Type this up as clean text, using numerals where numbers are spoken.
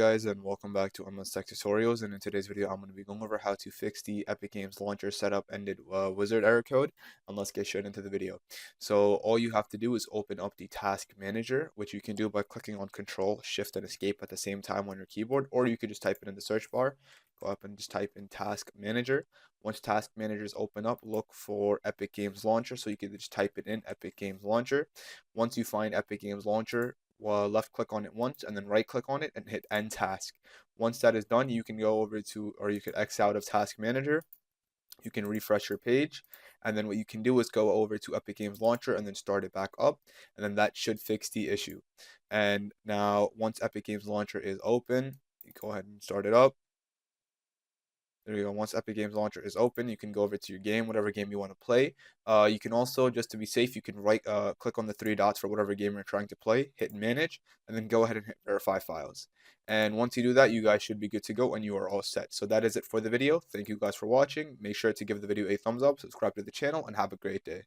guys, and welcome back to Unless Tech Tutorials. And in today's video, I'm going to be going over how to fix the Epic Games Launcher setup ended wizard error code. And let's get straight into the video. So all you have to do is open up the Task Manager, which you can do by clicking on Control, Shift, and Escape at the same time on your keyboard, or you could just type it in the search bar. Go up and just type in Task Manager. Once Task Manager is open up, look for Epic Games Launcher. So you can just type it in Epic Games Launcher. Once you find Epic Games Launcher, left click on it once and then right click on it and hit end task. Once that is done, you can go over to, or you could X out of Task Manager. You can refresh your page, and then what you can do is go over to Epic Games Launcher and then start it back up, and then that should fix the issue. And now once Epic Games Launcher is open, you go ahead and start it up. There you go. Once Epic Games Launcher is open, you can go over to your game, whatever game you want to play. You can also, just to be safe, you can click on the three dots for whatever game you're trying to play, hit manage, and then go ahead and hit verify files. And once you do that, you guys should be good to go and you are all set. So that is it for the video. Thank you guys for watching. Make sure to give the video a thumbs up, subscribe to the channel, and have a great day.